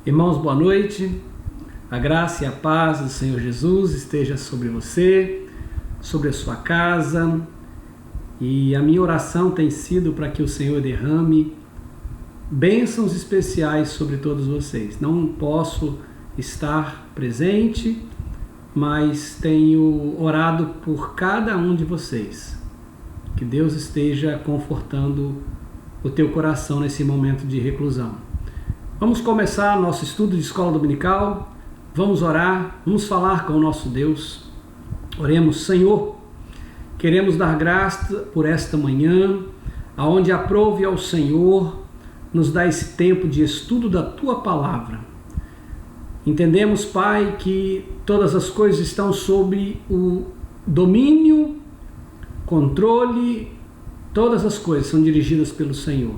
Irmãos, boa noite. A graça e a paz do Senhor Jesus esteja sobre você, sobre a sua casa. E a minha oração tem sido para que o Senhor derrame bênçãos especiais sobre todos vocês. Não posso estar presente, mas tenho orado por cada um de vocês. Que Deus esteja confortando o teu coração nesse momento de reclusão. Vamos começar nosso estudo de escola dominical, vamos orar, vamos falar com o nosso Deus. Oremos. Senhor, queremos dar graça por esta manhã, aonde aprove ao Senhor nos dar esse tempo de estudo da Tua Palavra. Entendemos, Pai, que todas as coisas estão sob o domínio, controle, todas as coisas são dirigidas pelo Senhor.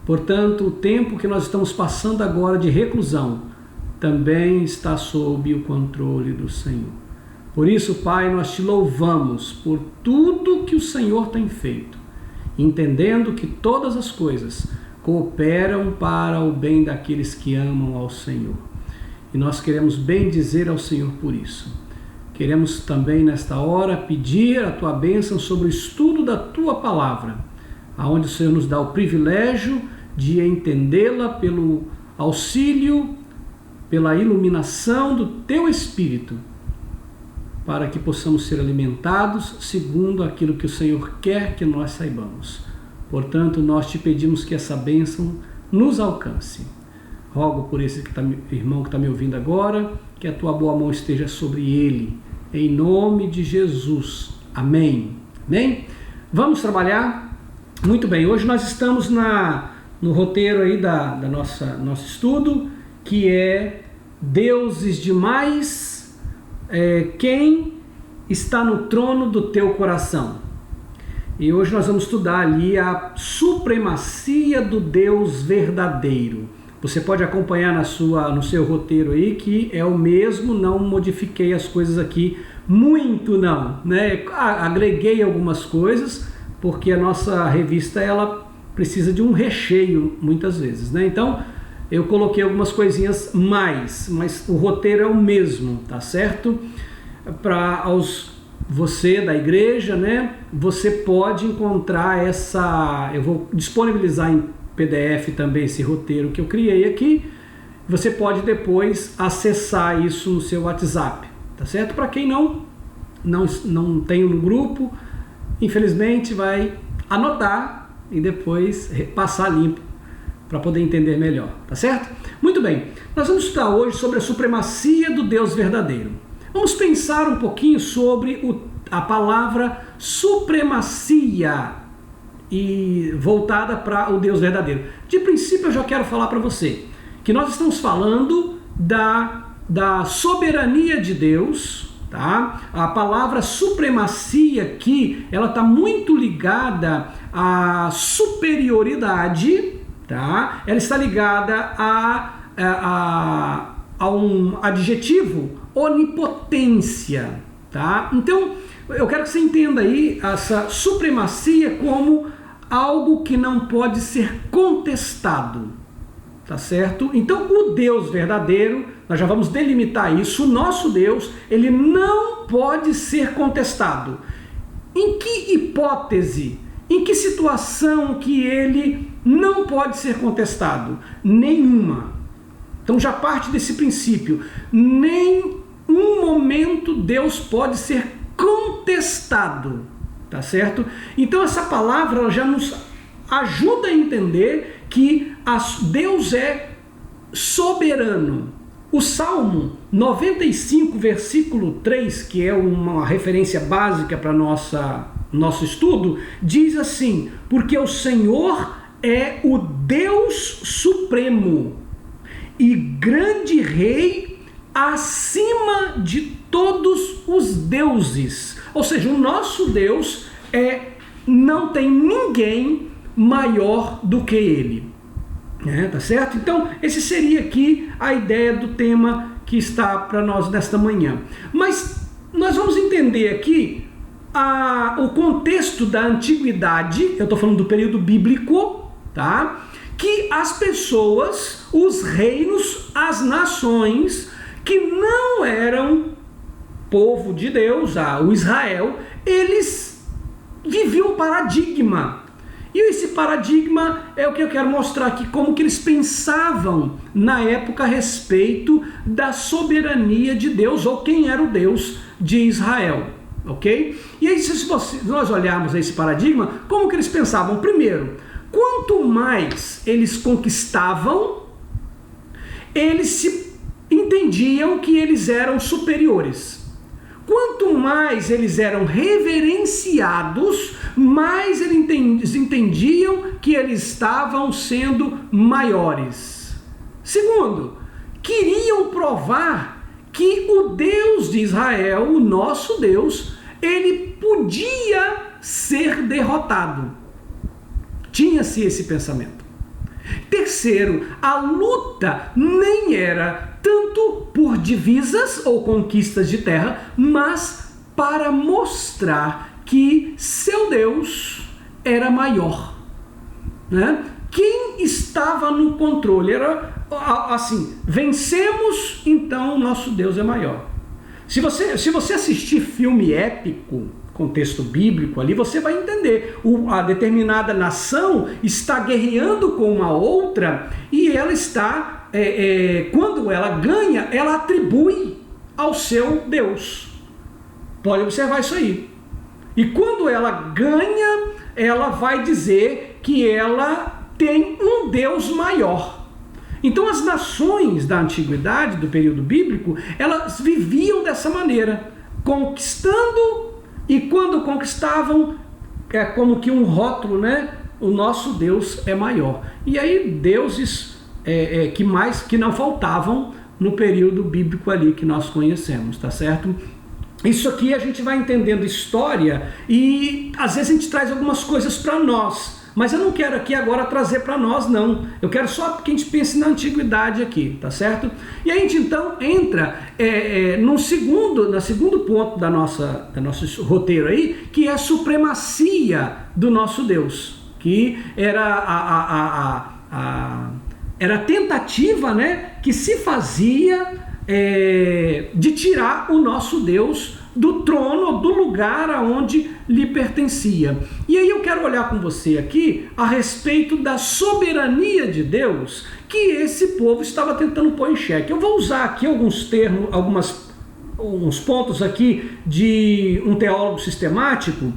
Portanto, o tempo que nós estamos passando agora de reclusão também está sob o controle do Senhor. Por isso, Pai, nós te louvamos por tudo que o Senhor tem feito, entendendo que todas as coisas cooperam para o bem daqueles que amam ao Senhor. E nós queremos bendizer ao Senhor por isso. Queremos também, nesta hora, pedir a Tua bênção sobre o estudo da Tua Palavra, aonde o Senhor nos dá o privilégio de entendê-la pelo auxílio, pela iluminação do Teu Espírito, para que possamos ser alimentados segundo aquilo que o Senhor quer que nós saibamos. Portanto, nós te pedimos que essa bênção nos alcance. Rogo por esse irmão que está me ouvindo agora, que a Tua boa mão esteja sobre ele, em nome de Jesus. Amém. Amém? Vamos trabalhar? Muito bem, hoje nós estamos no roteiro aí da nosso estudo, que é Deuses demais, quem está no trono do teu coração. E hoje nós vamos estudar ali a supremacia do Deus verdadeiro. Você pode acompanhar no seu roteiro aí, que é o mesmo, não modifiquei as coisas aqui muito não, né? Agreguei algumas coisas, porque a nossa revista ela precisa de um recheio muitas vezes, né? Então eu coloquei algumas coisinhas mais, mas o roteiro é o mesmo, tá certo? Para você da igreja, né? Você pode encontrar eu vou disponibilizar em PDF também esse roteiro que eu criei aqui. Você pode depois acessar isso no seu WhatsApp, tá certo? Para quem não tem no grupo, infelizmente vai anotar e depois passar limpo para poder entender melhor, tá certo? Muito bem, nós vamos estudar hoje sobre a supremacia do Deus verdadeiro. Vamos pensar um pouquinho sobre a palavra supremacia e voltada para o Deus verdadeiro. De princípio, eu já quero falar para você que nós estamos falando da soberania de Deus, tá? A palavra supremacia aqui, ela está muito ligada à superioridade, tá? Ela está ligada a um adjetivo, onipotência, tá? Então, eu quero que você entenda aí essa supremacia como algo que não pode ser contestado, tá certo? Então, o Deus verdadeiro, nós já vamos delimitar isso, o nosso Deus, ele não pode ser contestado. Em que hipótese, em que situação que ele não pode ser contestado? Nenhuma. Então já parte desse princípio. Nem um momento Deus pode ser contestado, tá certo? Então essa palavra ela já nos ajuda a entender que Deus é soberano. O Salmo 95, versículo 3, que é uma referência básica para nosso estudo, diz assim: porque o Senhor é o Deus supremo e grande rei acima de todos os deuses. Ou seja, o nosso Deus não tem ninguém maior do que ele. Tá certo? Então, esse seria aqui a ideia do tema que está para nós nesta manhã. Mas nós vamos entender aqui o contexto da antiguidade, eu estou falando do período bíblico, tá? que as pessoas, os reinos, as nações que não eram povo de Deus, o Israel, eles viviam um paradigma. E esse paradigma é o que eu quero mostrar aqui, como que eles pensavam na época a respeito da soberania de Deus, ou quem era o Deus de Israel, ok? E aí, se nós olharmos esse paradigma, como que eles pensavam? Primeiro, quanto mais eles conquistavam, eles se entendiam que eles eram superiores. Quanto mais eles eram reverenciados, mais eles entendiam que eles estavam sendo maiores. Segundo, queriam provar que o Deus de Israel, o nosso Deus, ele podia ser derrotado. Tinha-se esse pensamento. Terceiro, a luta nem era tanto por divisas ou conquistas de terra, mas para mostrar que seu Deus era maior, né? Quem estava no controle era assim: vencemos, então nosso Deus é maior. Se você assistir filme épico, contexto bíblico ali, você vai entender. A determinada nação está guerreando com uma outra e ela está, quando ela ganha, ela atribui ao seu Deus. Pode observar isso aí. E quando ela ganha, ela vai dizer que ela tem um Deus maior. Então as nações da antiguidade, do período bíblico, elas viviam dessa maneira, conquistando. E quando conquistavam, é como que um rótulo, né? O nosso Deus é maior. E aí deuses que não faltavam no período bíblico ali que nós conhecemos, tá certo? Isso aqui a gente vai entendendo história e às vezes a gente traz algumas coisas para nós. Mas eu não quero aqui agora trazer para nós, não. Eu quero só que a gente pense na antiguidade aqui, tá certo? E a gente então entra no segundo ponto do nosso roteiro aí, que é a supremacia do nosso Deus, que era era a tentativa, né, que se fazia de tirar o nosso Deus do trono, do lugar aonde lhe pertencia. E aí eu quero olhar com você aqui a respeito da soberania de Deus que esse povo estava tentando pôr em xeque. Eu vou usar aqui alguns termos, alguns pontos aqui de um teólogo sistemático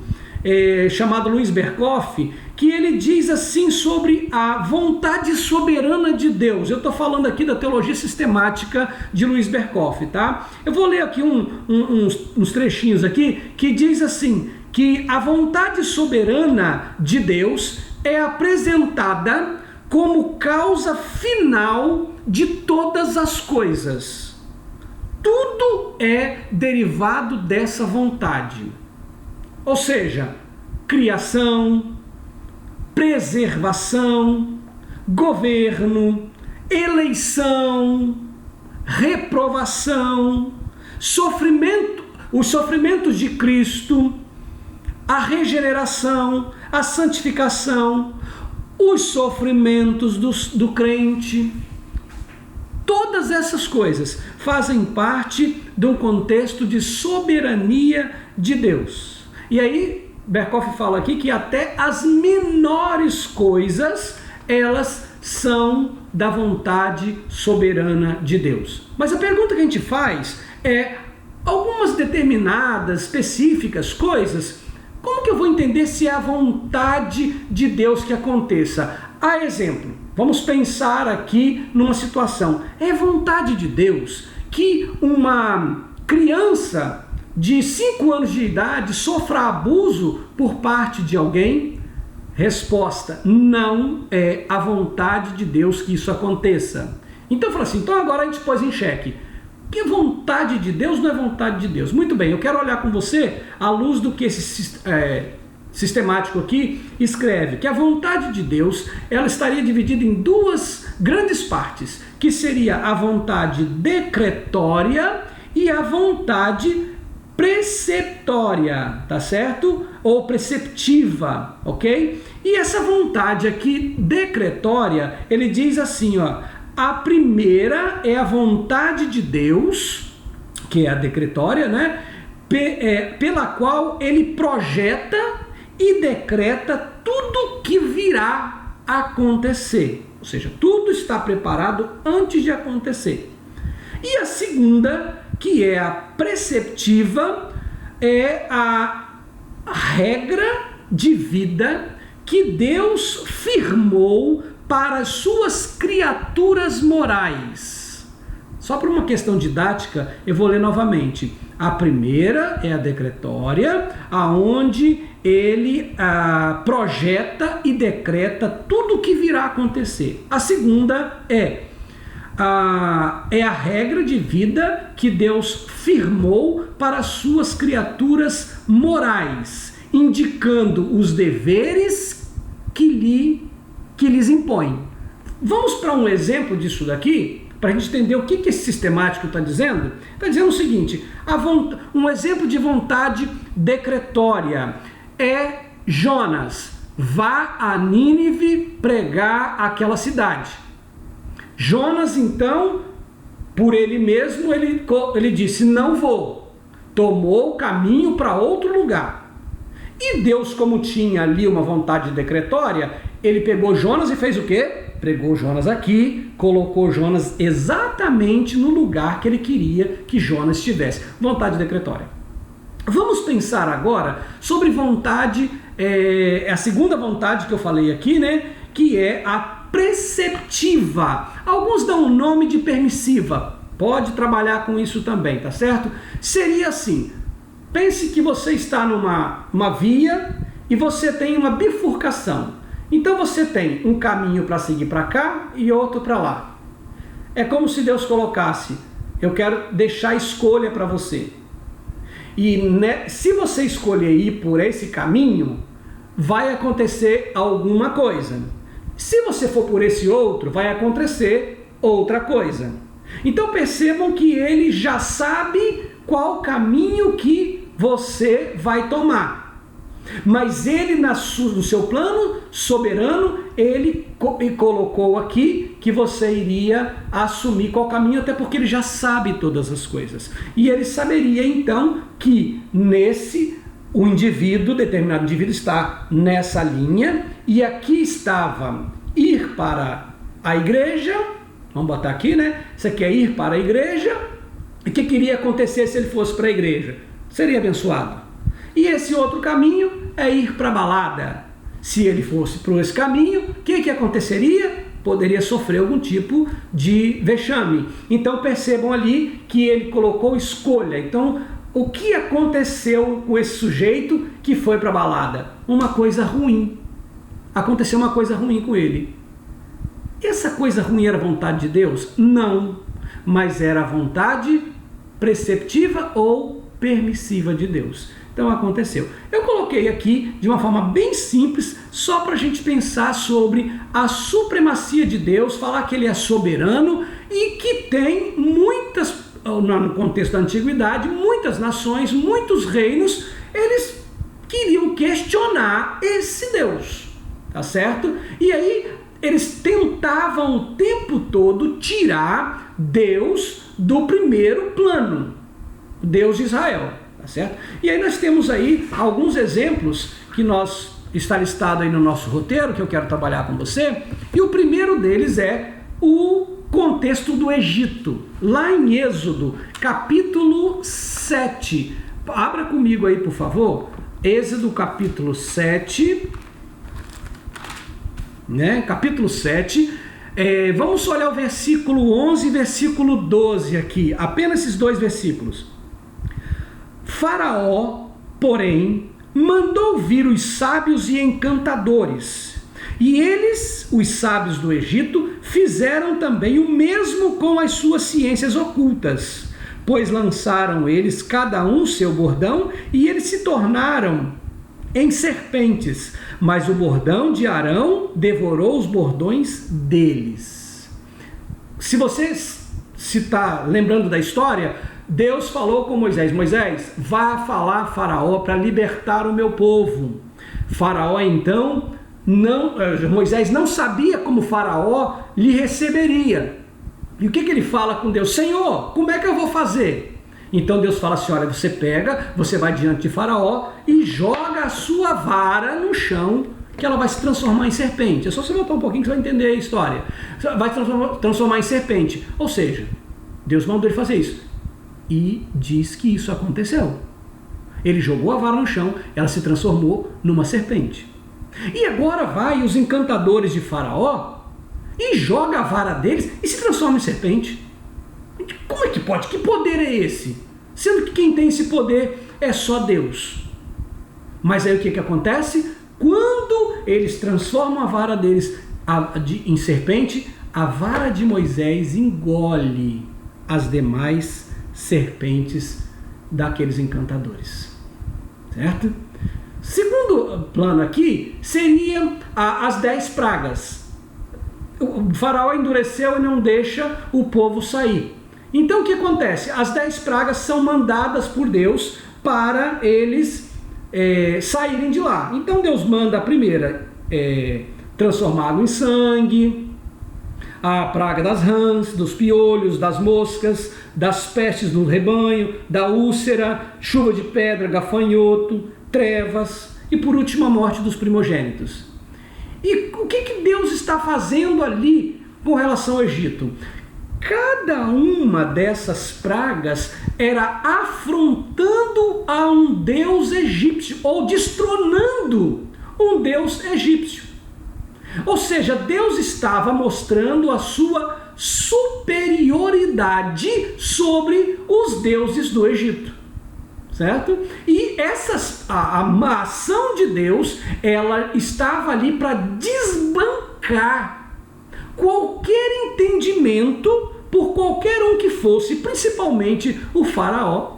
chamado Louis Berkhof, que ele diz assim sobre a vontade soberana de Deus. Eu estou falando aqui da teologia sistemática de Louis Berkhof, tá? Eu vou ler aqui uns trechinhos aqui que diz assim, que a vontade soberana de Deus é apresentada como causa final de todas as coisas. Tudo é derivado dessa vontade. Ou seja, criação, preservação, governo, eleição, reprovação, sofrimento, os sofrimentos de Cristo, a regeneração, a santificação, os sofrimentos do crente. Todas essas coisas fazem parte de um contexto de soberania de Deus. E aí, Berkhof fala aqui que até as menores coisas, elas são da vontade soberana de Deus. Mas a pergunta que a gente faz é, algumas determinadas, específicas coisas, como que eu vou entender se é a vontade de Deus que aconteça? A exemplo, vamos pensar aqui numa situação. É vontade de Deus que uma criança de 5 anos de idade sofra abuso por parte de alguém? Resposta: não é a vontade de Deus que isso aconteça. Então eu falo assim, então agora a gente pôs em xeque. Que vontade de Deus não é vontade de Deus? Muito bem, eu quero olhar com você à luz do que esse sistemático aqui escreve, que a vontade de Deus, ela estaria dividida em 2 grandes partes, que seria a vontade decretória e a vontade preceptória, tá certo? ou preceptiva, ok? E essa vontade aqui decretória, ele diz assim, ó, a primeira é a vontade de Deus, que é a decretória, né? Pela qual ele projeta e decreta tudo que virá acontecer. Ou seja, tudo está preparado antes de acontecer. E a segunda, que é a preceptiva, é a regra de vida que Deus firmou para as suas criaturas morais. Só por uma questão didática, eu vou ler novamente. A primeira é a decretória, aonde ele projeta e decreta tudo o que virá acontecer. A segunda é a regra de vida que Deus firmou para as suas criaturas morais, indicando os deveres que lhes impõe. Vamos para um exemplo disso daqui, para a gente entender o que esse sistemático está dizendo. Está dizendo o seguinte, um exemplo de vontade decretória é Jonas, vá a Nínive pregar aquela cidade. Jonas, então, por ele mesmo, ele disse, não vou. Tomou o caminho para outro lugar. E Deus, como tinha ali uma vontade decretória, ele pegou Jonas e fez o quê? Pregou Jonas aqui, colocou Jonas exatamente no lugar que ele queria que Jonas estivesse. Vontade decretória. Vamos pensar agora sobre vontade, a segunda vontade que eu falei aqui, né? Que é a preceptiva. Alguns dão o nome de permissiva. Pode trabalhar com isso também, tá certo? Seria assim, pense que você está numa via e você tem uma bifurcação. Então você tem um caminho para seguir para cá e outro para lá. É como se Deus colocasse, eu quero deixar a escolha para você. E se você escolher ir por esse caminho, vai acontecer alguma coisa. Se você for por esse outro, vai acontecer outra coisa. Então percebam que ele já sabe qual caminho que você vai tomar. Mas ele, no seu plano soberano, ele colocou aqui que você iria assumir qual caminho, até porque ele já sabe todas as coisas. E ele saberia então que determinado indivíduo está nessa linha, e aqui estava ir para a igreja, vamos botar aqui, né? Isso aqui é ir para a igreja, e o que queria acontecer se ele fosse para a igreja? Seria abençoado. E esse outro caminho é ir para a balada. Se ele fosse por esse caminho, o que aconteceria? Poderia sofrer algum tipo de vexame. Então percebam ali que ele colocou escolha. Então, o que aconteceu com esse sujeito que foi para a balada? Uma coisa ruim. Aconteceu uma coisa ruim com ele. Essa coisa ruim era a vontade de Deus? Não. Mas era a vontade preceptiva ou permissiva de Deus. Então aconteceu. Eu coloquei aqui de uma forma bem simples, só para a gente pensar sobre a supremacia de Deus, falar que ele é soberano e que tem muitas, no contexto da antiguidade, muitas nações, muitos reinos, eles queriam questionar esse Deus, tá certo? E aí eles tentavam o tempo todo tirar Deus do primeiro plano, Deus de Israel. Tá certo? E aí nós temos aí alguns exemplos que está listado aí no nosso roteiro, que eu quero trabalhar com você, e o primeiro deles é o contexto do Egito, lá em Êxodo, capítulo 7. Abra comigo aí, por favor, Êxodo capítulo 7, né? Capítulo 7, vamos olhar o versículo 11 e versículo 12 aqui, apenas esses dois versículos. Faraó, porém, mandou vir os sábios e encantadores, e eles, os sábios do Egito, fizeram também o mesmo com as suas ciências ocultas, pois lançaram eles cada um seu bordão, e eles se tornaram em serpentes, mas o bordão de Arão devorou os bordões deles. Se você se está lembrando da história, Deus falou com Moisés: Moisés, vá falar a Faraó para libertar o meu povo. Faraó então, Moisés não sabia como Faraó lhe receberia. E o que ele fala com Deus? Senhor, como é que eu vou fazer? Então Deus fala assim: olha, você vai diante de Faraó e joga a sua vara no chão, que ela vai se transformar em serpente. É só você voltar um pouquinho que você vai entender a história. Vai transformar em serpente. Ou seja, Deus mandou ele fazer isso. E diz que isso aconteceu. Ele jogou a vara no chão, ela se transformou numa serpente. E agora vai os encantadores de Faraó e joga a vara deles e se transforma em serpente. Como é que pode? Que poder é esse? Sendo que quem tem esse poder é só Deus. Mas aí o que acontece? Quando eles transformam a vara deles em serpente, a vara de Moisés engole as demais serpentes daqueles encantadores. Certo? Segundo plano aqui, seria as 10 pragas. O faraó endureceu e não deixa o povo sair. Então o que acontece? As 10 pragas são mandadas por Deus para eles saírem de lá. Então Deus manda a primeira, transformar água em sangue, a praga das rãs, dos piolhos, das moscas, das pestes no rebanho, da úlcera, chuva de pedra, gafanhoto, trevas e por último a morte dos primogênitos. E o que Deus está fazendo ali com relação ao Egito? Cada uma dessas pragas era afrontando a um deus egípcio ou destronando um deus egípcio. Ou seja, Deus estava mostrando a sua superioridade sobre os deuses do Egito, certo? E a ação de Deus, ela estava ali para desbancar qualquer entendimento por qualquer um que fosse, principalmente o faraó,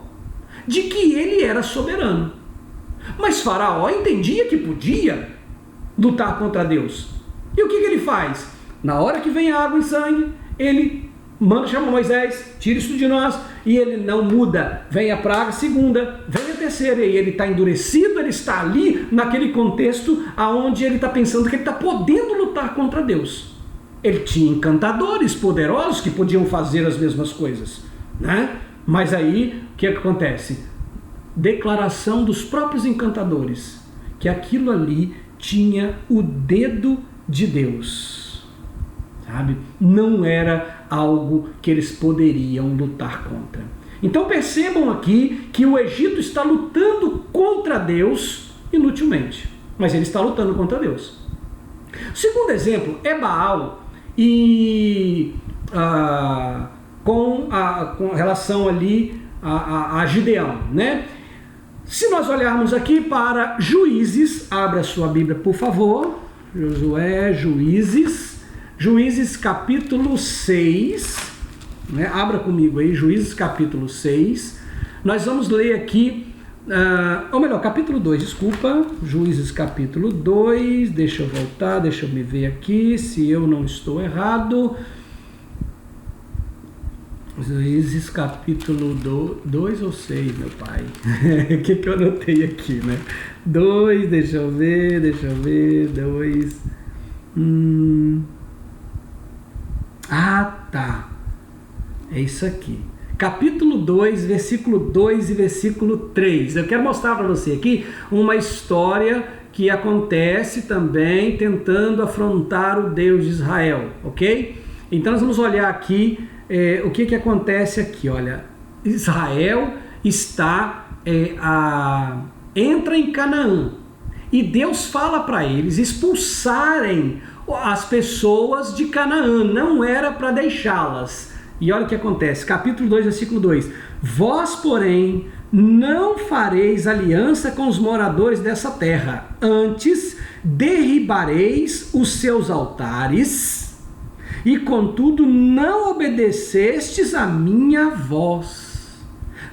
de que ele era soberano. Mas Faraó entendia que podia lutar contra Deus. E o que ele faz? Na hora que vem a água e sangue, ele chama Moisés, tira isso de nós, e ele não muda. Vem a praga segunda, vem a terceira, e ele está endurecido, ele está ali naquele contexto onde ele está pensando que ele está podendo lutar contra Deus. Ele tinha encantadores poderosos que podiam fazer as mesmas coisas, né? Mas aí, o que acontece? Declaração dos próprios encantadores, que aquilo ali tinha o dedo de Deus, sabe? Não era algo que eles poderiam lutar contra. Então percebam aqui que o Egito está lutando contra Deus inutilmente, mas ele está lutando contra Deus. O segundo exemplo é Baal e com relação ali a Gideão, né? Se nós olharmos aqui para Juízes, abra sua Bíblia por favor, Juízes capítulo 6, né? Abra comigo aí, Juízes capítulo 6, nós vamos ler aqui, capítulo 2, desculpa, Juízes capítulo 2, deixa eu voltar, deixa eu me ver aqui, se eu não estou errado, Juízes capítulo 2 ou 6, meu pai, o que eu anotei aqui, né? 2, deixa eu ver, 2, tá, é isso aqui, capítulo 2, versículo 2 e versículo 3, eu quero mostrar para você aqui uma história que acontece também tentando afrontar o Deus de Israel, ok? Então nós vamos olhar aqui o que acontece aqui, olha, Israel entra em Canaã e Deus fala para eles expulsarem as pessoas de Canaã, não era para deixá-las. E olha o que acontece, capítulo 2, versículo 2: vós, porém, não fareis aliança com os moradores dessa terra, antes derribareis os seus altares, e contudo não obedecestes a minha voz.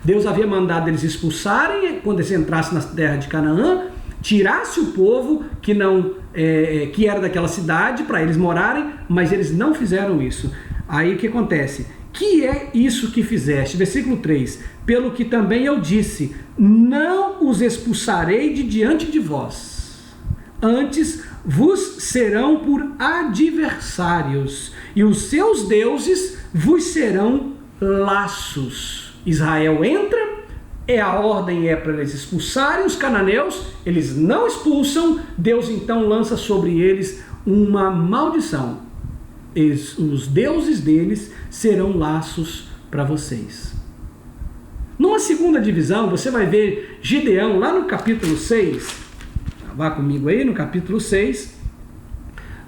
Deus havia mandado eles expulsarem, quando eles entrassem na terra de Canaã, tirasse o povo que era daquela cidade para eles morarem, mas eles não fizeram isso. Aí o que acontece? que é isso que fizeste? Versículo 3, pelo que também eu disse, não os expulsarei de diante de vós, antes vos serão por adversários, e os seus deuses vos serão laços. Israel entra, a ordem é para eles expulsarem os cananeus, eles não expulsam, Deus então lança sobre eles uma maldição. Os deuses deles serão laços para vocês. Numa segunda divisão, você vai ver Gideão lá no capítulo 6, vá comigo aí no capítulo 6,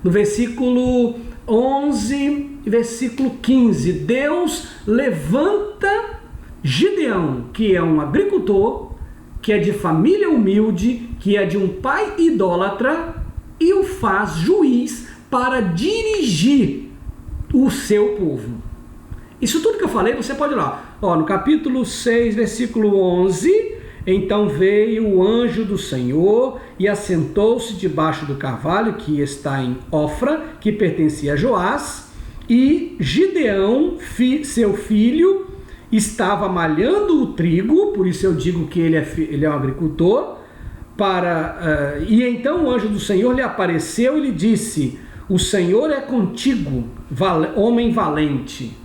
no versículo 11 e versículo 15, Deus levanta Gideão, que é um agricultor, que é de família humilde, que é de um pai idólatra, e o faz juiz para dirigir o seu povo. Isso tudo que eu falei, você pode ir lá. No capítulo 6, versículo 11, então veio o anjo do Senhor e assentou-se debaixo do carvalho que está em Ofra, que pertencia a Joás, e Gideão, seu filho, estava malhando o trigo, por isso eu digo que ele é um agricultor, e então o anjo do Senhor lhe apareceu e lhe disse, o Senhor é contigo, homem valente.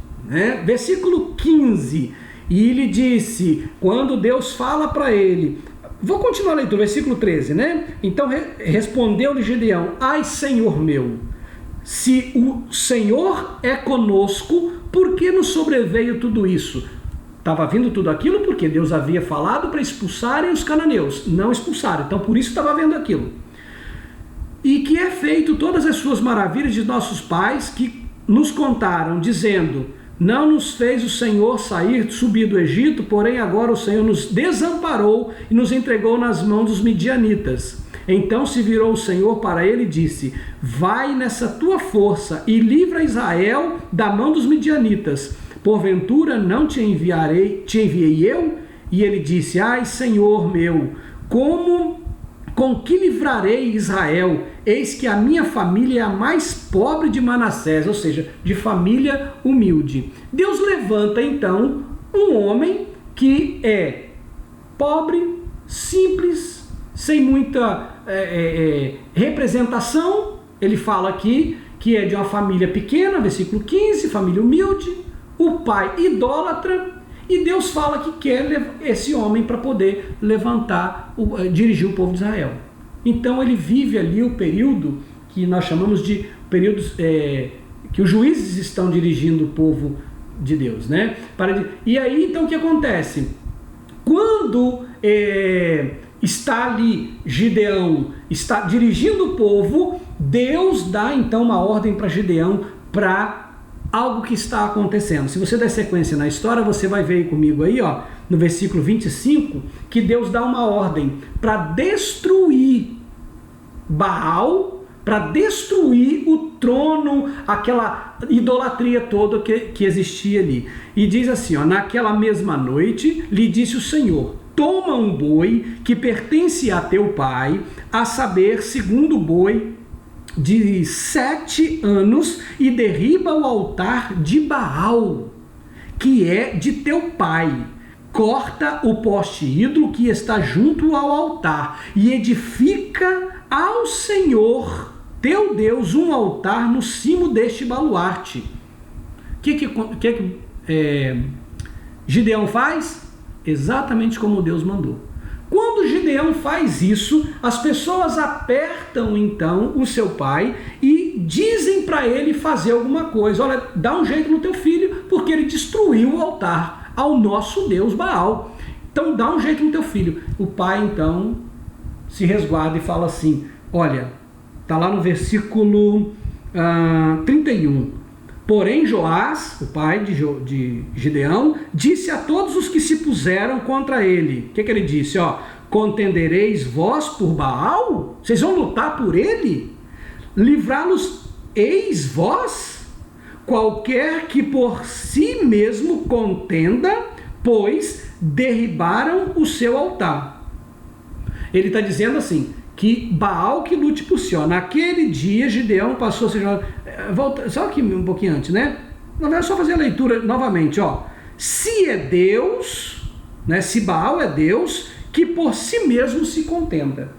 Versículo 15, e lhe disse, quando Deus fala para ele, vou continuar a leitura, versículo 13, Então respondeu-lhe Gideão, ai Senhor meu, se o Senhor é conosco, por que nos sobreveio tudo isso? Estava vindo tudo aquilo porque Deus havia falado para expulsarem os cananeus, não expulsaram, então por isso estava vendo aquilo. E que é feito todas as suas maravilhas de nossos pais que nos contaram, dizendo, não nos fez o Senhor subir do Egito, porém agora o Senhor nos desamparou e nos entregou nas mãos dos midianitas. Então se virou o Senhor para ele e disse, vai nessa tua força e livra Israel da mão dos midianitas. Porventura não te enviei eu? E ele disse, ai Senhor meu, com que livrarei Israel? Eis que a minha família é a mais pobre de Manassés, ou seja, de família humilde. Deus levanta então um homem que é pobre, simples, sem muita representação. Ele fala aqui que é de uma família pequena, versículo 15, família humilde, o pai idólatra, e Deus fala que quer esse homem para poder dirigir o povo de Israel. Então ele vive ali o período que nós chamamos de períodos que os juízes estão dirigindo o povo de Deus, E aí então o que acontece? Quando está ali Gideão, está dirigindo o povo, Deus dá então uma ordem para Gideão para algo que está acontecendo. Se você der sequência na história, você vai ver comigo aí, no versículo 25, que Deus dá uma ordem para destruir Baal, para destruir o trono, aquela idolatria toda que existia ali. E diz assim, naquela mesma noite, lhe disse o Senhor, toma um boi que pertence a teu pai, a saber, segundo boi, de 7 anos, e derriba o altar de Baal, que é de teu pai. Corta o poste ídolo que está junto ao altar e edifica ao Senhor, teu Deus, um altar no cimo deste baluarte. O que Gideão faz? Exatamente como Deus mandou. Quando Gideão faz isso, as pessoas apertam então o seu pai e dizem para ele fazer alguma coisa. Olha, dá um jeito no teu filho, porque ele destruiu o altar ao nosso Deus Baal. Então dá um jeito no teu filho. O pai então se resguarda e fala assim, olha, está lá no versículo 31. Porém Joás, o pai de Gideão, disse a todos os que se puseram contra ele. O que ele disse? Contendereis vós por Baal? Vocês vão lutar por ele? Livrá-los eis vós? Qualquer que por si mesmo contenda, pois derribaram o seu altar. Ele está dizendo assim, que Baal que lute por si. Naquele dia Gideão passou a ser... Volta, só aqui um pouquinho antes, Na verdade, só fazer a leitura novamente, ó. Se é Deus, né, se Baal é Deus, que por si mesmo se contenda.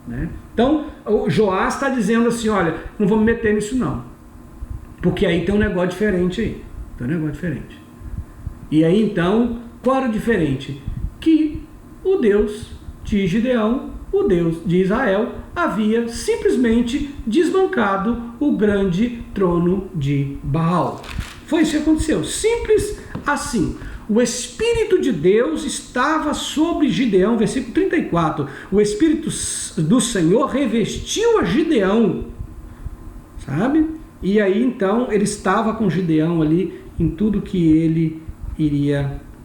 Né? Então, o Joás está dizendo assim, olha, não vou me meter nisso não. Porque aí tem um negócio diferente aí. Tem um negócio diferente. E aí, então, qual era o diferente? Que o Deus de Gideão, o Deus de Israel, havia simplesmente desbancado o grande trono de Baal. Foi isso que aconteceu. Simples assim. O Espírito de Deus estava sobre Gideão, versículo 34. O Espírito do Senhor revestiu a Gideão, sabe? E aí então ele estava com Gideão ali em tudo que ele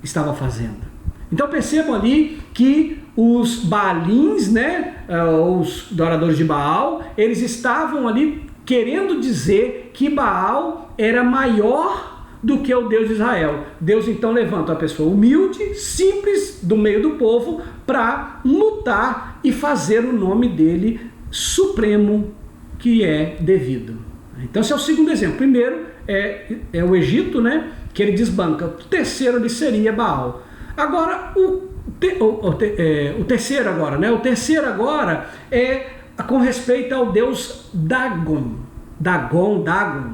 estava fazendo. Então percebam ali que os Baalins, né, os adoradores de Baal, eles estavam ali querendo dizer que Baal era maior do que o Deus de Israel. Deus então levanta uma pessoa humilde, simples, do meio do povo, para lutar e fazer o nome dele supremo, que é devido. Então esse é o segundo exemplo. Primeiro é o Egito, né, que ele desbanca. O terceiro ali seria Baal. Agora o terceiro agora, né? O terceiro agora é com respeito ao Deus Dagon,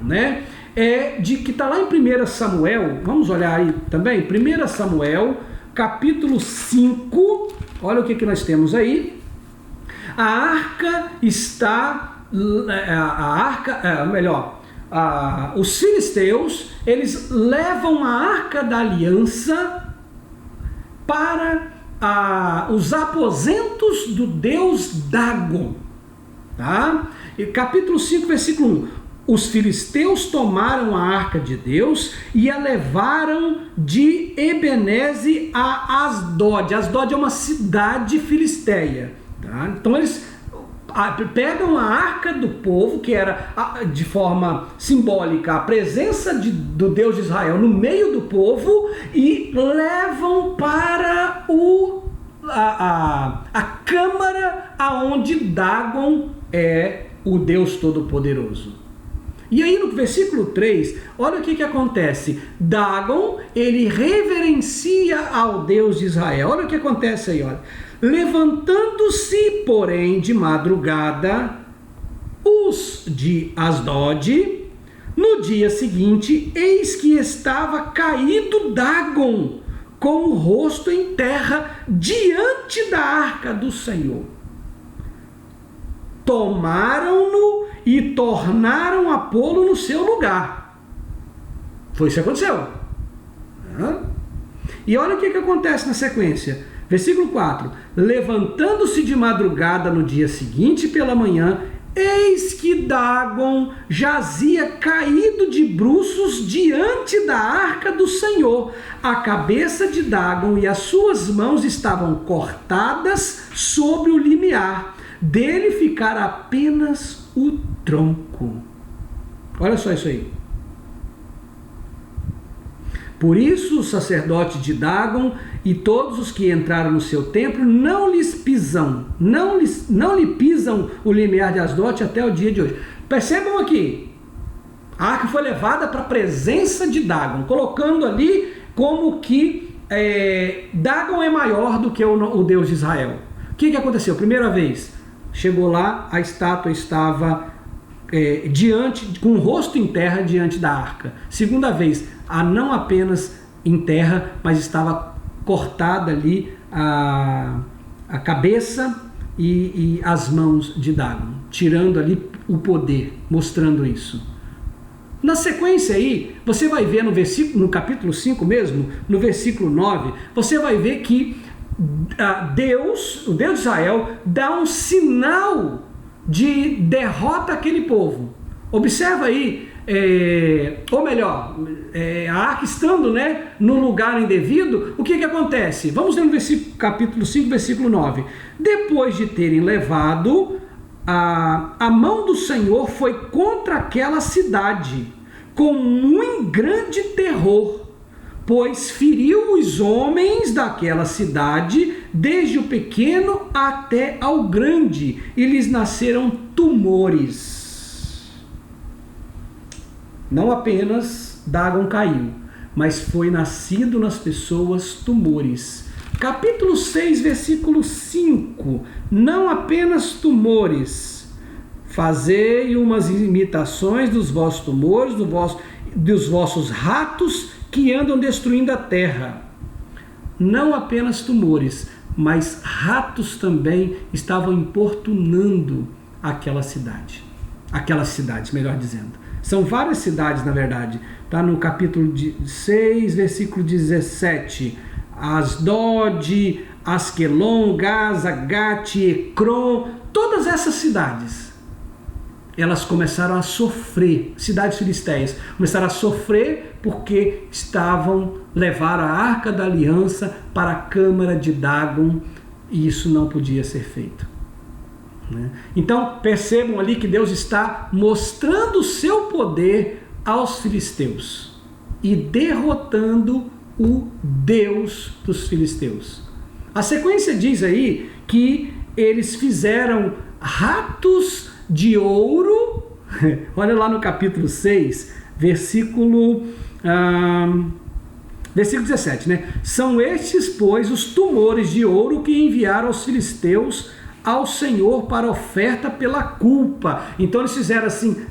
né? Que está lá em 1 Samuel, vamos olhar aí também, 1 Samuel, capítulo 5, olha o que nós temos aí. A arca está, os filisteus, eles levam a arca da aliança para os aposentos do deus Dagon, tá? E capítulo 5, versículo 1. Os filisteus tomaram a arca de Deus e a levaram de Ebenezer a Asdod. Asdod é uma cidade filisteia, tá? Então eles pegam a arca do povo, que era de forma simbólica a presença do Deus de Israel no meio do povo, e levam para a câmara aonde Dagon é o Deus Todo-Poderoso. E aí no versículo 3, olha o que acontece. Dagon, ele reverencia ao Deus de Israel. Olha o que acontece aí, olha. Levantando-se, porém, de madrugada, os de Asdod, no dia seguinte, eis que estava caído Dagon, com o rosto em terra, diante da arca do Senhor. Tomaram-no e tornaram a pô-lo no seu lugar. Foi isso que aconteceu. E olha o que acontece na sequência. Versículo 4. Levantando-se de madrugada no dia seguinte pela manhã, eis que Dagon jazia caído de bruços diante da arca do Senhor. A cabeça de Dagon e as suas mãos estavam cortadas sobre o limiar. Dele ficara apenas o tronco. Olha só isso aí. Por isso o sacerdote de Dagon e todos os que entraram no seu templo não lhe pisam o limiar de Asdod até o dia de hoje. Percebam aqui, a arca foi levada para a presença de Dagon, colocando ali como que Dagon é maior do que o Deus de Israel. O que aconteceu? Primeira vez, chegou lá, a estátua estava com o rosto em terra diante da arca. Segunda vez, não apenas em terra, mas estava cortada ali a cabeça e as mãos de Dagon, tirando ali o poder, mostrando isso. Na sequência aí, você vai ver no capítulo 5 mesmo, no versículo 9, você vai ver que o Deus de Israel, dá um sinal de derrota àquele povo. Observa aí, a arca estando, né, no lugar indevido, o que acontece? Vamos ler no capítulo 5, versículo 9. Depois de terem levado, a mão do Senhor foi contra aquela cidade, com muito grande terror, pois feriu os homens daquela cidade, desde o pequeno até ao grande, e lhes nasceram tumores. Não apenas Dagon caiu, mas foi nascido nas pessoas tumores. Capítulo 6, versículo 5. Não apenas tumores. Fazei umas imitações dos vossos tumores, dos vossos ratos que andam destruindo a terra. Não apenas tumores, mas ratos também estavam importunando aquelas cidades, melhor dizendo. São várias cidades, na verdade. Está no capítulo 6, versículo 17. Asdod, Asquelon, Gaza, Gate, Ecrom, todas essas cidades, elas começaram a sofrer, cidades filisteias, começaram a sofrer porque levaram a Arca da Aliança para a câmara de Dagon, e isso não podia ser feito. Então percebam ali que Deus está mostrando o seu poder aos filisteus e derrotando o Deus dos filisteus. A sequência diz aí que eles fizeram ratos de ouro. Olha lá no capítulo 6, versículo 17, né? São estes, pois, os tumores de ouro que enviaram aos filisteus ao Senhor para oferta pela culpa. Então eles fizeram assim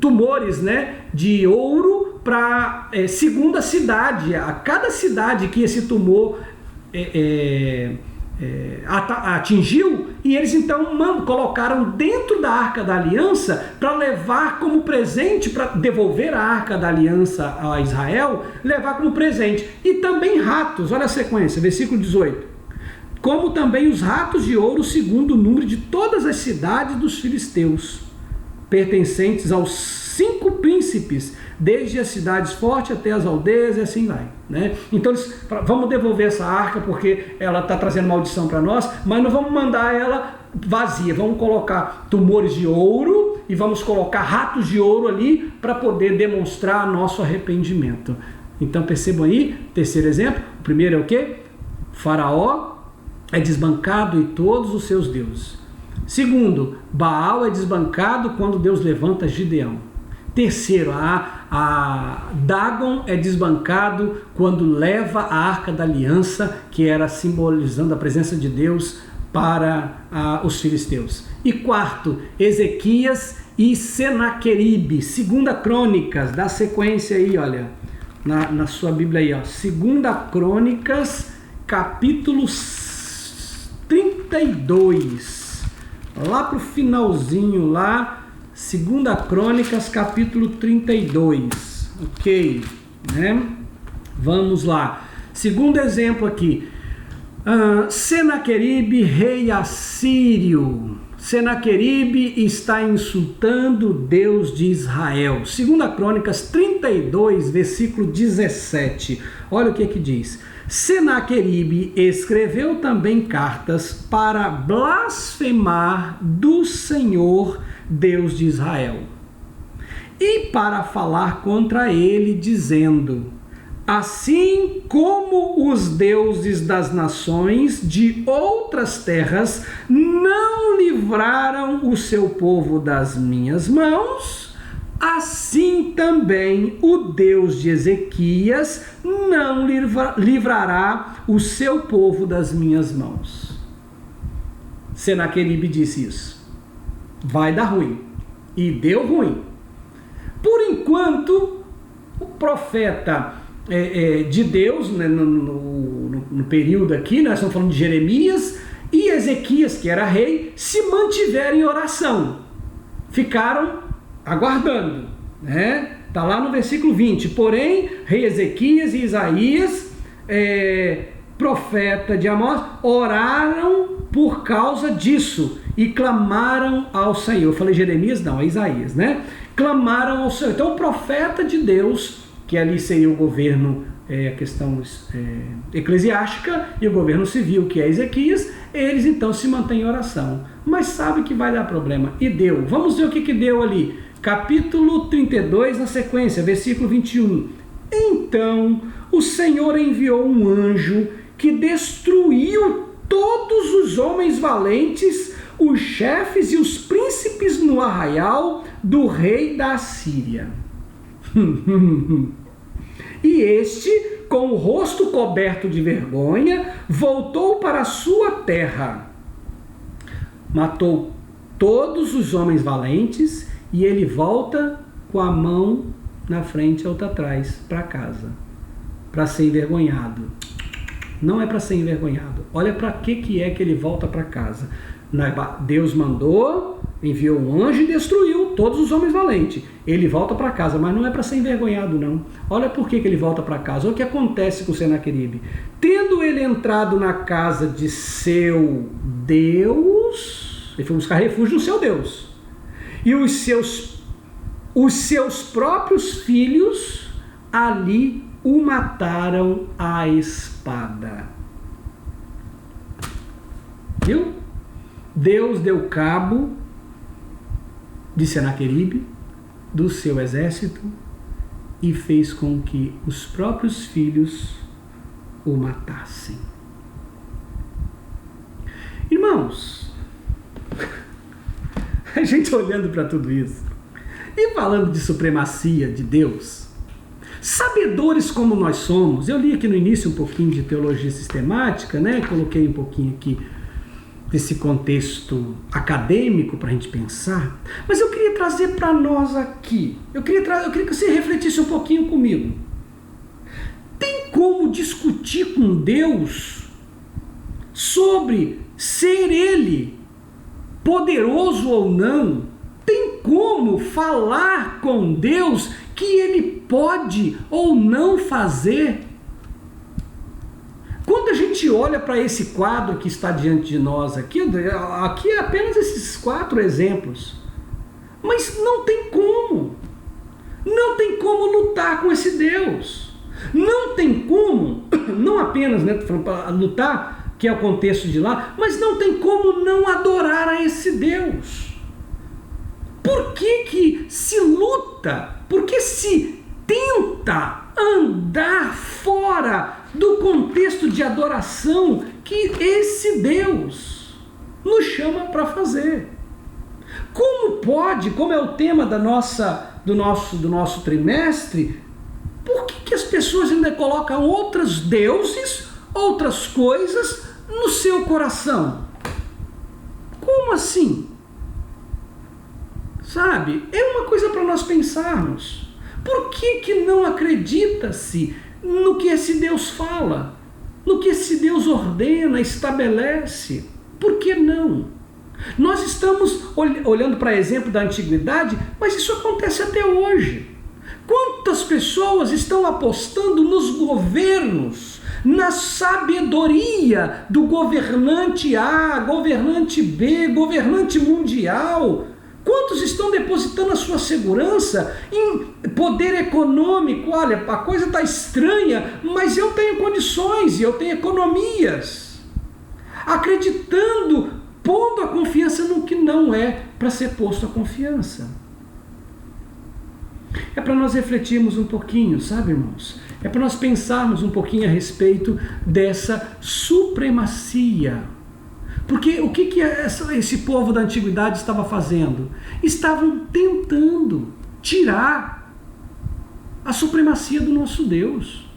tumores, né, de ouro para segunda cidade. A cada cidade que esse tumor atingiu, e eles então colocaram dentro da Arca da Aliança para levar como presente, para devolver a Arca da Aliança a Israel, levar como presente. E também ratos, olha a sequência, versículo 18. Como também os ratos de ouro, segundo o número de todas as cidades dos filisteus, pertencentes aos 5 príncipes, desde as cidades fortes até as aldeias, e assim vai, né? Então vamos devolver essa arca porque ela está trazendo maldição para nós, mas não vamos mandar ela vazia, vamos colocar tumores de ouro e vamos colocar ratos de ouro ali para poder demonstrar nosso arrependimento. Então percebam aí, terceiro exemplo. O primeiro é o quê? Faraó é desbancado e todos os seus deuses. Segundo, Baal é desbancado quando Deus levanta Gideão. Terceiro, a Dagon é desbancado quando leva a Arca da Aliança, que era simbolizando a presença de Deus para os filisteus. E quarto, Ezequias e Senaqueribe. Segunda Crônicas, dá sequência aí, olha, na sua Bíblia aí, ó. Segunda Crônicas, capítulo 32, lá para o finalzinho, lá, 2 Crônicas, capítulo 32, ok, né? Vamos lá, segundo exemplo aqui, Senaqueribe, rei assírio. Senaqueribe está insultando Deus de Israel. 2 Crônicas 32, versículo 17, olha o que diz. Senaqueribe escreveu também cartas para blasfemar do Senhor, Deus de Israel, e para falar contra ele, dizendo: assim como os deuses das nações de outras terras não livraram o seu povo das minhas mãos, assim também o Deus de Ezequias não livrará o seu povo das minhas mãos. Senaqueribe disse isso. Vai dar ruim. E deu ruim. Por enquanto, o profeta de Deus, né, no período aqui, nós estamos falando de Jeremias, e Ezequias, que era rei, se mantiveram em oração. Ficaram aguardando, né? Está lá no versículo 20. Porém, rei Ezequias e Isaías, profeta de Amós, oraram por causa disso e clamaram ao Senhor. Eu falei Jeremias? Não, é Isaías, né? Clamaram ao Senhor. Então o profeta de Deus, que ali seria o governo, a questão eclesiástica, e o governo civil, que é Ezequias, eles então se mantêm em oração. Mas sabe que vai dar problema. E deu. Vamos ver o que deu ali. Capítulo 32, na sequência, versículo 21. Então o Senhor enviou um anjo que destruiu todos os homens valentes os chefes e os príncipes no arraial do rei da Assíria. E este, com o rosto coberto de vergonha, voltou para a sua terra. Matou todos os homens valentes e ele volta com a mão na frente e outra atrás para casa, para ser envergonhado. Não é para ser envergonhado. Olha para que é que ele volta para casa. Deus mandou, enviou um anjo e destruiu todos os homens valentes. Ele volta para casa, mas não é para ser envergonhado, não. Olha por que ele volta para casa. Olha o que acontece com Senaqueribe. Tendo ele entrado na casa de seu Deus, ele foi buscar refúgio no seu Deus, e os seus próprios filhos ali o mataram à espada. Viu? Deus deu cabo de Senaqueribe, do seu exército, e fez com que os próprios filhos o matassem. Irmãos, a gente olhando para tudo isso e falando de supremacia de Deus, sabedores como nós somos, eu li aqui no início um pouquinho de teologia sistemática, né? Coloquei um pouquinho aqui desse contexto acadêmico para a gente pensar, mas eu queria trazer para nós aqui, eu queria que você refletisse um pouquinho comigo. Tem como discutir com Deus sobre ser Ele poderoso ou não? Tem como falar com Deus que Ele pode ou não fazer? Quando a gente olha para esse quadro que está diante de nós aqui é apenas esses 4 exemplos, mas não tem como lutar com esse Deus, não tem como, não apenas para lutar, que é o contexto de lá, mas não tem como não adorar a esse Deus. Por que se luta? Por que se tenta andar fora do contexto de adoração que esse Deus nos chama para fazer? Como pode, como é o tema do nosso trimestre, por que as pessoas ainda colocam outros deuses, outras coisas no seu coração? Como assim? Sabe, é uma coisa para nós pensarmos. Por que não acredita-se no que esse Deus fala, no que esse Deus ordena, estabelece? Por que não? Nós estamos olhando para exemplo da antiguidade, mas isso acontece até hoje. Quantas pessoas estão apostando nos governos, na sabedoria do governante A, governante B, governante mundial? Quantos estão depositando a sua segurança em poder econômico? Olha, a coisa está estranha, mas eu tenho condições e eu tenho economias. Acreditando, pondo a confiança no que não é para ser posto a confiança. É para nós refletirmos um pouquinho, sabe, irmãos? É para nós pensarmos um pouquinho a respeito dessa supremacia. Porque o que esse povo da antiguidade estava fazendo? Estavam tentando tirar a supremacia do nosso Deus.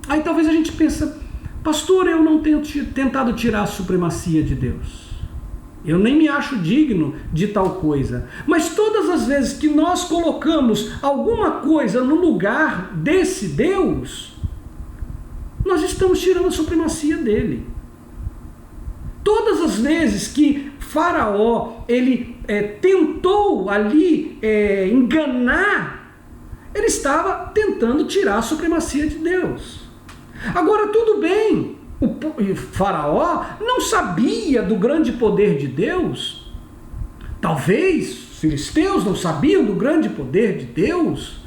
Aí talvez a gente pensa, pastor, eu não tenho tentado tirar a supremacia de Deus. Eu nem me acho digno de tal coisa. Mas todas as vezes que nós colocamos alguma coisa no lugar desse Deus, nós estamos tirando a supremacia dele. Todas as vezes que Faraó ele tentou ali enganar, ele estava tentando tirar a supremacia de Deus. Agora tudo bem, o Faraó não sabia do grande poder de Deus. Talvez os filisteus não sabiam do grande poder de Deus.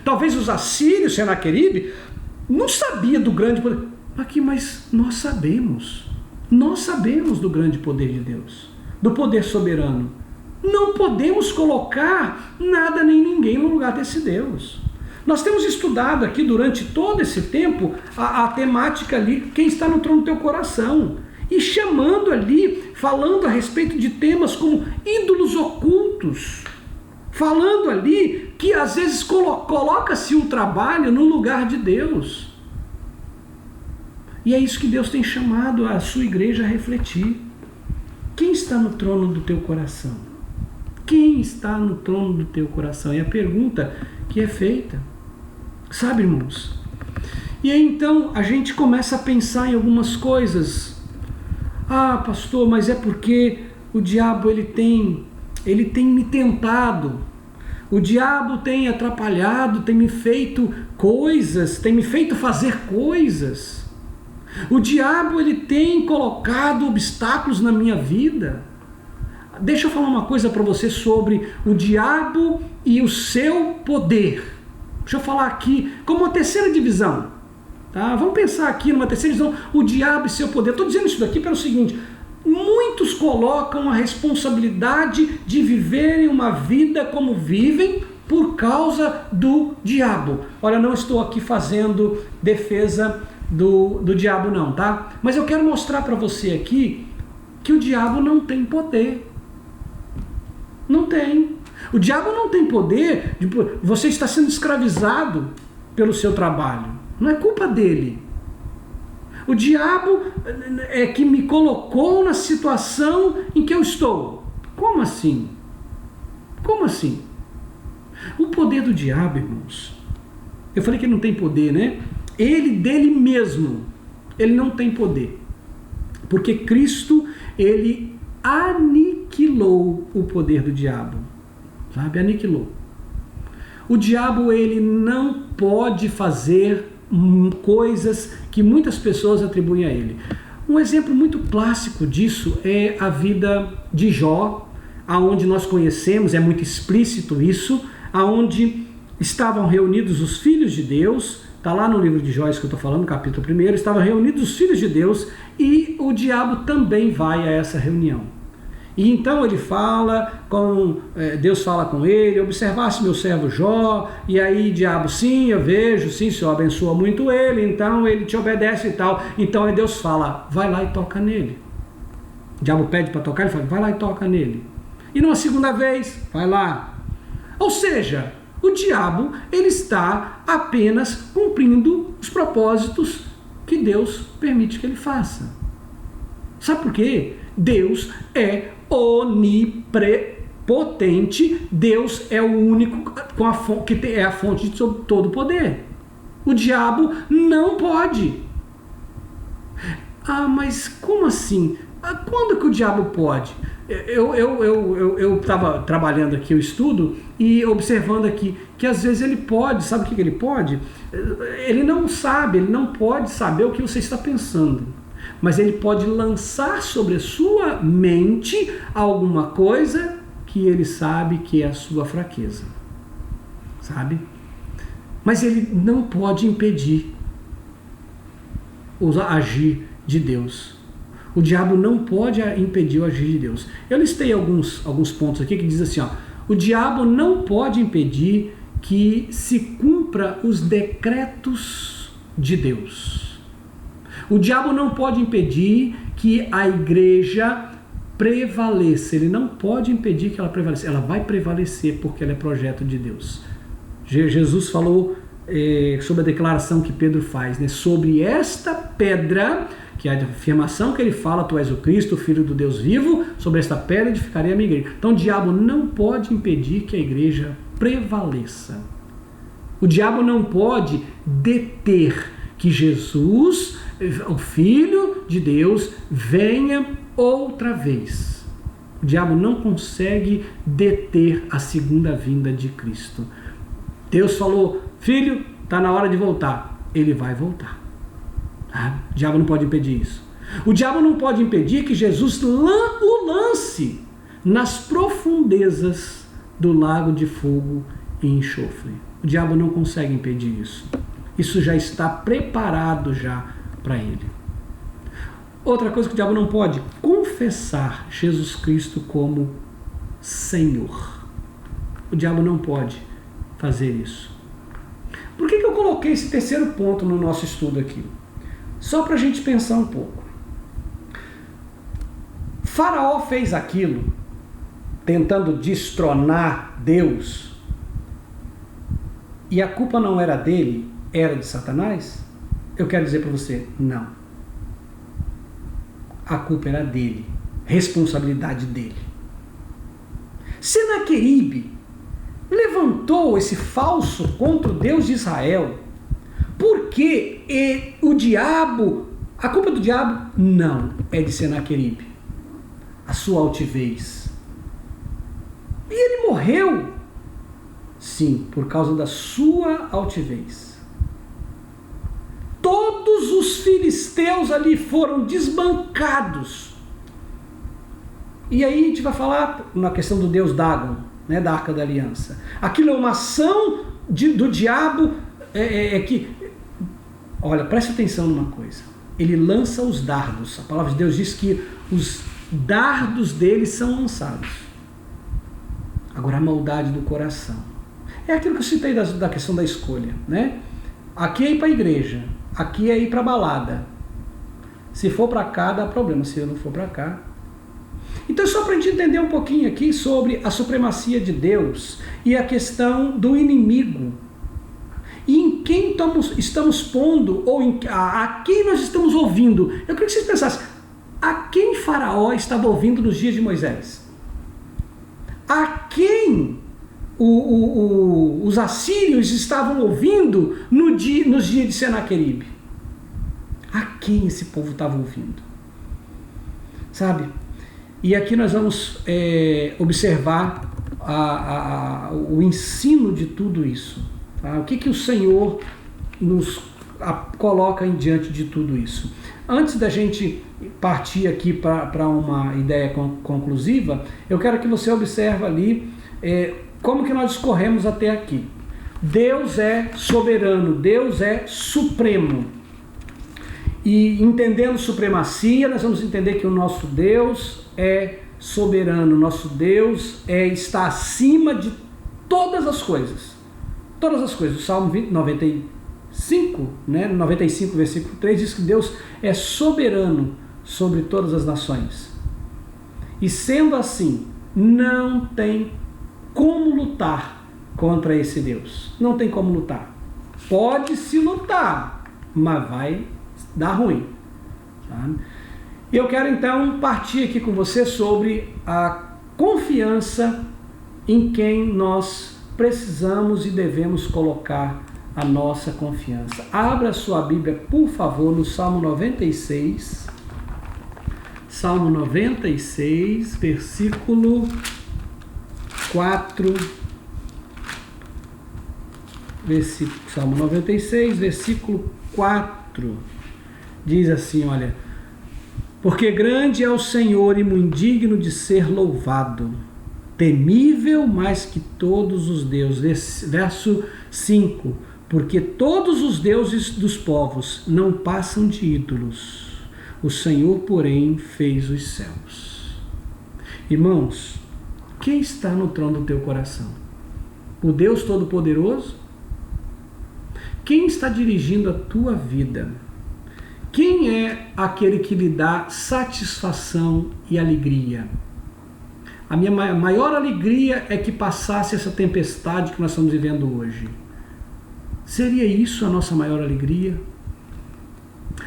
Talvez os assírios, Senaqueribe, não sabia do grande poder. Mas nós sabemos. Nós sabemos do grande poder de Deus, do poder soberano. Não podemos colocar nada nem ninguém no lugar desse Deus. Nós temos estudado aqui durante todo esse tempo a temática ali, quem está no trono do teu coração. e chamando ali, falando a respeito de temas como ídolos ocultos, falando ali que às vezes coloca-se o trabalho no lugar de Deus. E é isso que Deus tem chamado a sua igreja a refletir. Quem está no trono do teu coração? Quem está no trono do teu coração? É a pergunta que é feita. Sabe, irmãos? E aí então a gente começa a pensar em algumas coisas. Ah, pastor, mas é porque o diabo ele tem me tentado. O diabo tem atrapalhado, tem me feito coisas, tem me feito fazer coisas. O diabo ele tem colocado obstáculos na minha vida. Deixa eu falar uma coisa para você sobre o diabo e o seu poder. Deixa eu falar aqui como uma terceira divisão. Tá? Vamos pensar aqui numa terceira divisão, o diabo e seu poder. Estou dizendo isso daqui pelo seguinte: muitos colocam a responsabilidade de viverem uma vida como vivem por causa do diabo. Olha, não estou aqui fazendo defesa do diabo não, tá? Mas eu quero mostrar para você aqui que o diabo não tem poder. Não tem. O diabo não tem poder. Você está sendo escravizado pelo seu trabalho. Não é culpa dele. O diabo é que me colocou na situação em que eu estou. Como assim? Como assim? O poder do diabo, irmãos, eu falei que ele não tem poder, né? Ele dele mesmo, ele não tem poder. Porque Cristo, ele aniquilou o poder do diabo. Sabe? Aniquilou. O diabo, ele não pode fazer coisas que muitas pessoas atribuem a ele. Um exemplo muito clássico disso é a vida de Jó, aonde nós conhecemos, é muito explícito isso, aonde estavam reunidos os filhos de Deus, está lá no livro de Jó, isso que eu estou falando, no capítulo 1, estavam reunidos os filhos de Deus e o diabo também vai a essa reunião. E então ele fala, Deus fala com ele: observasse meu servo Jó, e aí diabo, sim, eu vejo, sim, o Senhor abençoa muito ele, então ele te obedece e tal. Então aí Deus fala: vai lá e toca nele. O diabo pede para tocar, ele fala: vai lá e toca nele. E numa segunda vez, vai lá. Ou seja, o diabo, ele está apenas cumprindo os propósitos que Deus permite que ele faça. Sabe por quê? Deus é onipotente, Deus é o único que é a fonte de todo o poder. O diabo não pode. Ah, mas como assim? Quando que o diabo pode? Eu estava trabalhando aqui o estudo e observando aqui que às vezes ele pode, sabe o que ele pode? Ele não sabe, ele não pode saber o que você está pensando. Mas ele pode lançar sobre a sua mente alguma coisa que ele sabe que é a sua fraqueza. Sabe? Mas ele não pode impedir o agir de Deus. O diabo não pode impedir o agir de Deus. Eu listei alguns pontos aqui que diz assim, ó: o diabo não pode impedir que se cumpra os decretos de Deus. O diabo não pode impedir que a igreja prevaleça. Ele não pode impedir que ela prevaleça. Ela vai prevalecer porque ela é projeto de Deus. Jesus falou sobre a declaração que Pedro faz, né? Sobre esta pedra, que é a afirmação que ele fala: tu és o Cristo, o Filho do Deus vivo, sobre esta pedra edificarei a minha igreja. Então o diabo não pode impedir que a igreja prevaleça. O diabo não pode deter que Jesus, o Filho de Deus, venha outra vez. O diabo não consegue deter a segunda vinda de Cristo. Deus falou: filho, está na hora de voltar. Ele vai voltar. Tá? O diabo não pode impedir isso. O diabo não pode impedir que Jesus o lance nas profundezas do lago de fogo e enxofre. O diabo não consegue impedir isso. Isso já está preparado já para ele. Outra coisa que o diabo não pode: confessar Jesus Cristo como Senhor. O diabo não pode fazer isso. Por que eu coloquei esse terceiro ponto no nosso estudo aqui? Só para a gente pensar um pouco. Faraó fez aquilo, tentando destronar Deus, e a culpa não era dele, era de Satanás? Eu quero dizer para você, não. A culpa era dele, responsabilidade dele. Senaqueribe levantou esse falso contra o Deus de Israel, porque o diabo, a culpa do diabo não é de Senaqueribe, a sua altivez. E ele morreu, sim, por causa da sua altivez. Todos os filisteus ali foram desbancados. E aí a gente vai falar na questão do Deus Dagon, né, da Arca da Aliança. Aquilo é uma ação do diabo que... Olha, preste atenção numa coisa. Ele lança os dardos. A palavra de Deus diz que os dardos dele são lançados. Agora, a maldade do coração. É aquilo que eu citei da questão da escolha, né? Aqui é ir para a igreja, aqui é ir para a balada. Se for para cá, dá problema. Se eu não for para cá... Então, só para a gente entender um pouquinho aqui sobre a supremacia de Deus e a questão do inimigo. E em quem estamos pondo, ou a quem nós estamos ouvindo. Eu queria que vocês pensassem, a quem Faraó estava ouvindo nos dias de Moisés? A quem os assírios estavam ouvindo nos dias de Senaqueribe? A quem esse povo estava ouvindo? Sabe? E aqui nós vamos observar o ensino de tudo isso. Tá? O que o Senhor nos coloca em diante de tudo isso. Antes da gente partir aqui para uma ideia conclusiva, eu quero que você observe ali como que nós escorremos até aqui. Deus é soberano, Deus é supremo. E entendendo supremacia, nós vamos entender que o nosso Deus é soberano, nosso Deus está acima de todas as coisas. Todas as coisas. O Salmo 95, né, 95, versículo 3, diz que Deus é soberano sobre todas as nações. E sendo assim, não tem como lutar contra esse Deus. Não tem como lutar. Pode-se lutar, mas vai dar ruim. Sabe? E eu quero então partir aqui com você sobre a confiança em quem nós precisamos e devemos colocar a nossa confiança. Abra sua Bíblia, por favor, no Salmo 96. Salmo 96, versículo 4. Salmo 96, versículo 4. Diz assim, olha: porque grande é o Senhor e muito digno de ser louvado, temível mais que todos os deuses. Verso 5, porque todos os deuses dos povos não passam de ídolos, o Senhor, porém, fez os céus. Irmãos, quem está no trono do teu coração? O Deus Todo-Poderoso? Quem está dirigindo a tua vida? Quem é aquele que lhe dá satisfação e alegria? A minha maior alegria é que passasse essa tempestade que nós estamos vivendo hoje. Seria isso a nossa maior alegria?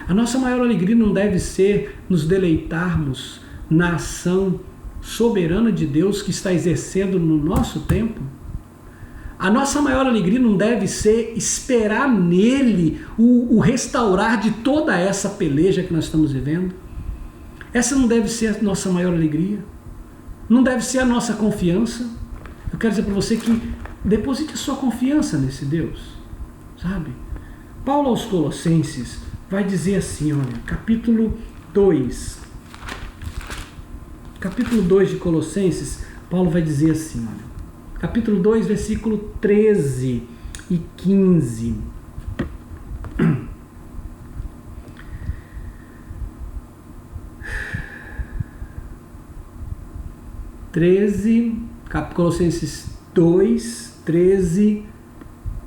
A nossa maior alegria não deve ser nos deleitarmos na ação soberana de Deus que está exercendo no nosso tempo? A nossa maior alegria não deve ser esperar nele o restaurar de toda essa peleja que nós estamos vivendo? Essa não deve ser a nossa maior alegria? Não deve ser a nossa confiança? Eu quero dizer para você que deposite a sua confiança nesse Deus, sabe? Paulo aos Colossenses vai dizer assim, olha, capítulo 2 de Colossenses, Paulo vai dizer assim, olha, capítulo 2, versículo 13 e 15. Colossenses 2, 13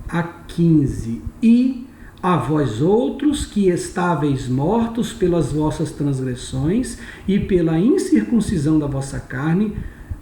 a 15. E a vós outros que estáveis mortos pelas vossas transgressões e pela incircuncisão da vossa carne,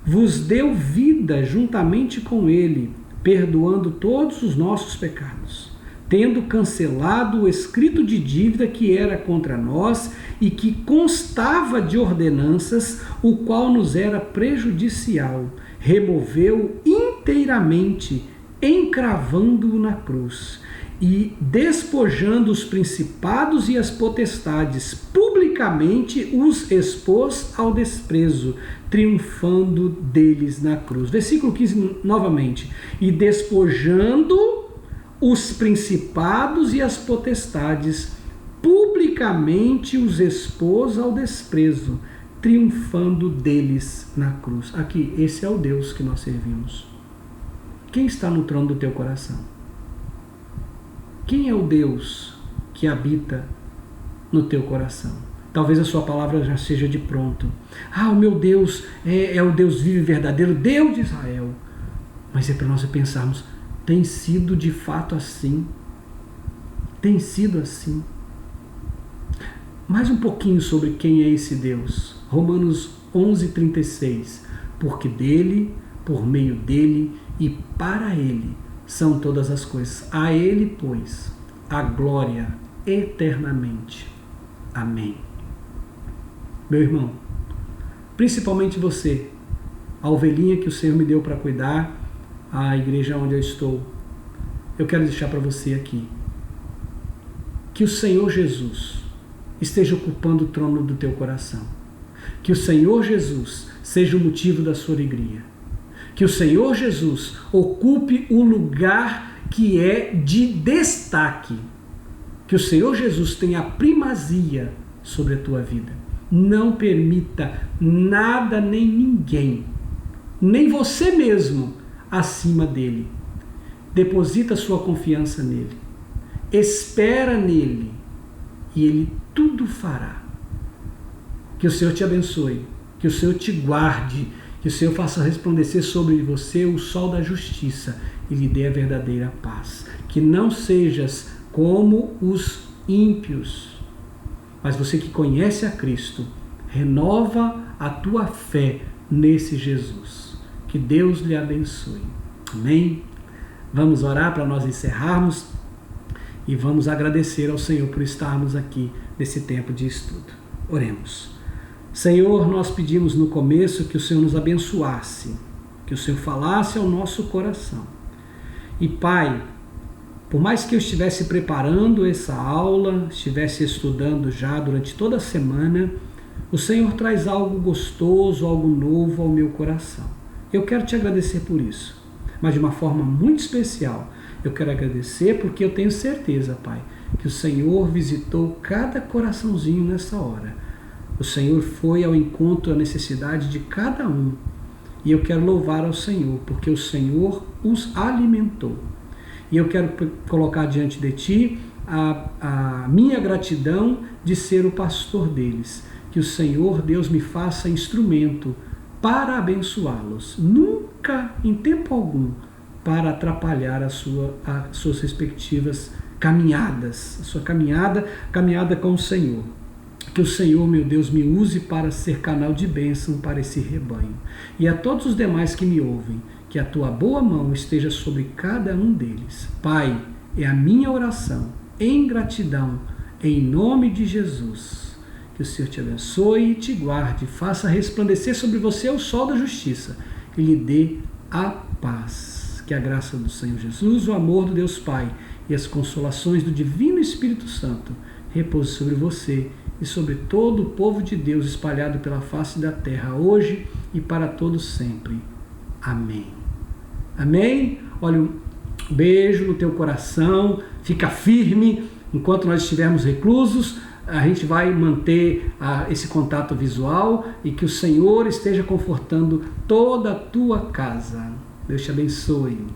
vos deu vida juntamente com ele, perdoando todos os nossos pecados, tendo cancelado o escrito de dívida que era contra nós e que constava de ordenanças, o qual nos era prejudicial, removeu inteiramente, encravando-o na cruz, e despojando os principados e as potestades, publicamente os expôs ao desprezo, triunfando deles na cruz. Versículo 15 novamente. E despojando os principados e as potestades, publicamente os expôs ao desprezo, triunfando deles na cruz. Aqui, esse é o Deus que nós servimos. Quem está no trono do teu coração? Quem é o Deus que habita no teu coração? Talvez a sua palavra já seja de pronto. O meu Deus é o Deus vivo e verdadeiro, Deus de Israel. Mas é para nós pensarmos, tem sido de fato assim? Tem sido assim? Mais um pouquinho sobre quem é esse Deus. Romanos 11:36. Porque dele, por meio dele e para ele são todas as coisas. A ele, pois, a glória eternamente. Amém. Meu irmão, principalmente você, a ovelhinha que o Senhor me deu para cuidar, a igreja onde eu estou, eu quero deixar para você aqui que o Senhor Jesus esteja ocupando o trono do teu coração. Que o Senhor Jesus seja o motivo da sua alegria. Que o Senhor Jesus ocupe o lugar que é de destaque. Que o Senhor Jesus tenha a primazia sobre a tua vida. Não permita nada nem ninguém, nem você mesmo, acima dele. Deposita sua confiança nele. Espera nele e ele tudo fará. Que o Senhor te abençoe, que o Senhor te guarde, que o Senhor faça resplandecer sobre você o sol da justiça e lhe dê a verdadeira paz. Que não sejas como os ímpios, mas você que conhece a Cristo, renova a tua fé nesse Jesus. Que Deus lhe abençoe. Amém? Vamos orar para nós encerrarmos e vamos agradecer ao Senhor por estarmos aqui nesse tempo de estudo. Oremos. Senhor, nós pedimos no começo que o Senhor nos abençoasse, que o Senhor falasse ao nosso coração. E Pai, por mais que eu estivesse preparando essa aula, estivesse estudando já durante toda a semana, o Senhor traz algo gostoso, algo novo ao meu coração. Eu quero te agradecer por isso, mas de uma forma muito especial. Eu quero agradecer porque eu tenho certeza, Pai, que o Senhor visitou cada coraçãozinho nessa hora. O Senhor foi ao encontro da necessidade de cada um. E eu quero louvar ao Senhor, porque o Senhor os alimentou. E eu quero colocar diante de Ti a minha gratidão de ser o pastor deles. Que o Senhor, Deus, me faça instrumento para abençoá-los. Nunca, em tempo algum, para atrapalhar as suas respectivas caminhadas. A sua caminhada com o Senhor. Que o Senhor, meu Deus, me use para ser canal de bênção para esse rebanho. E a todos os demais que me ouvem, que a tua boa mão esteja sobre cada um deles. Pai, é a minha oração, em gratidão, em nome de Jesus. Que o Senhor te abençoe e te guarde, faça resplandecer sobre você o sol da justiça e lhe dê a paz. Que a graça do Senhor Jesus, o amor do Deus Pai e as consolações do Divino Espírito Santo repouse sobre você e sobre todo o povo de Deus espalhado pela face da terra, hoje e para todos sempre. Amém. Amém? Olha, um beijo no teu coração, fica firme. Enquanto nós estivermos reclusos, a gente vai manter esse contato visual e que o Senhor esteja confortando toda a tua casa. Deus te abençoe.